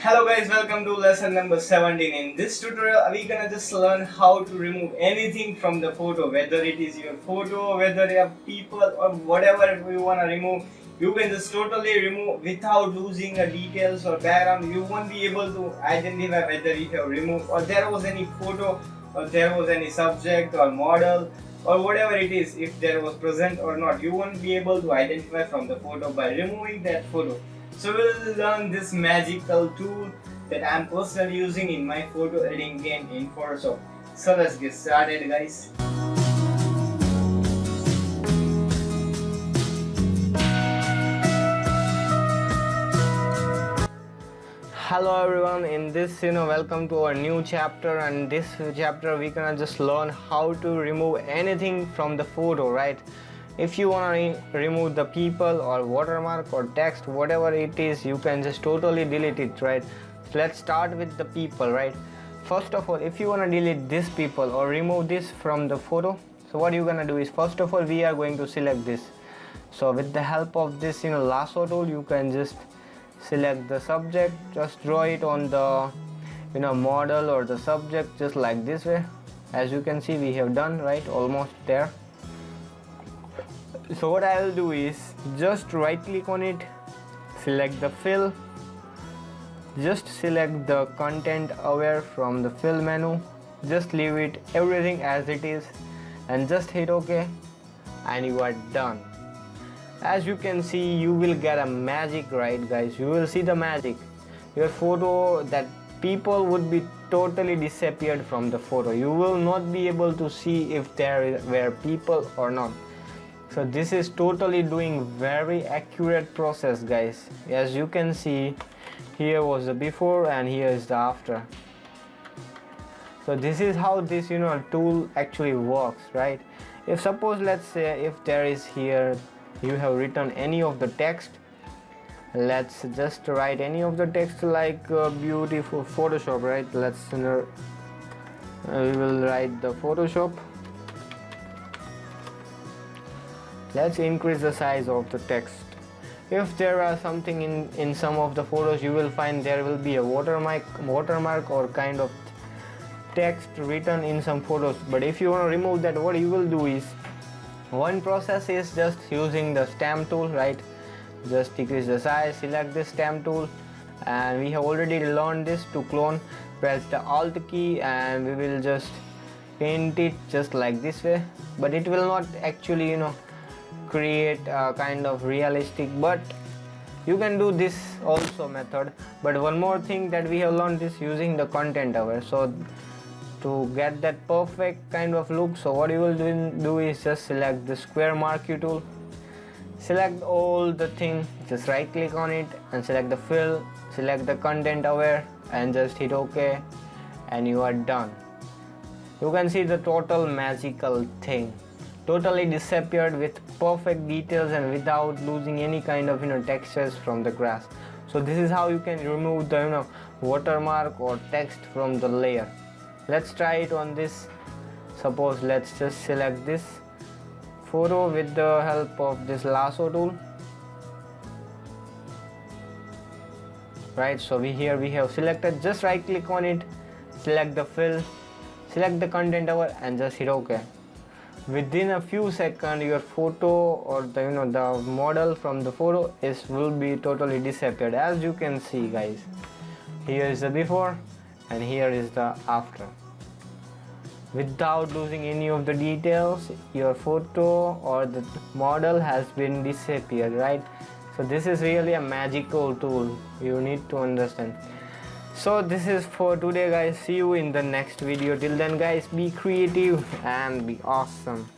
Hello guys, welcome to lesson number 17. In this tutorial, we're gonna just learn how to remove anything from the photo, whether it is your photo, whether you have people or whatever you wanna remove. You can just totally remove without losing the details or background. You won't be able to identify whether you have removed or there was any photo or there was any subject or model or whatever it is, if there was present or not. You won't be able to identify from the photo by removing that photo. So we'll learn this magical tool that I'm personally using in my photo editing game in Photoshop. So let's get started, guys. Hello everyone, in this welcome to our new chapter, and this chapter we gonna just learn how to remove anything from the photo, right? If you want to remove the people or watermark or text, whatever it is, you can just totally delete it, right? So let's start with the people, right? First of all, if you want to delete this people or remove this from the photo, so what you're gonna do is, first of all, we are going to select this. So with the help of this lasso tool, you can just select the subject, just draw it on the model or the subject, just like this way. As you can see, we have done, right, almost there. So what I'll do is just right click on it, select the fill, just select the content aware from the fill menu, just leave it everything as it is and just hit OK, and you are done. As you can see, you will get a magic, right guys? You will see the magic. Your photo, that people would be totally disappeared from the photo. You will not be able to see if there were people or not. So this is totally doing very accurate process, guys. As you can see, here was the before and here is the after. So this is how this tool actually works, right? If suppose, let's say, if there is here you have written any of the text, let's just write any of the text, like beautiful Photoshop, right? Let's we will write the Photoshop. Let's increase the size of the text. If there are something in some of the photos, you will find there will be a watermark or kind of text written in some photos. But if you want to remove that, what you will do is, one process is just using the stamp tool, right? Just decrease the size, select this stamp tool, and we have already learned this. To clone, press the Alt key and we will just paint it just like this way. But it will not actually create a kind of realistic, but you can do this also method. But one more thing that we have learned is using the content aware. So to get that perfect kind of look, so what you will do is just select the square marquee tool, select all the thing, just right click on it and select the fill, select the content aware and just hit OK, and you are done. You can see the total magical thing totally disappeared with perfect details and without losing any kind of textures from the grass. So this is how you can remove the watermark or text from the layer. Let's try it on this. Suppose let's just select this photo with the help of this lasso tool, right? So we have selected, just right click on it, select the fill, select the content aware and just hit OK. Within a few seconds, your photo or the model from the photo will be totally disappeared. As you can see, guys, here is the before and here is the after. Without losing any of the details, your photo or the model has been disappeared, right? So this is really a magical tool, you need to understand. So this is for today, guys. See you in the next video. Till then, guys, be creative and be awesome.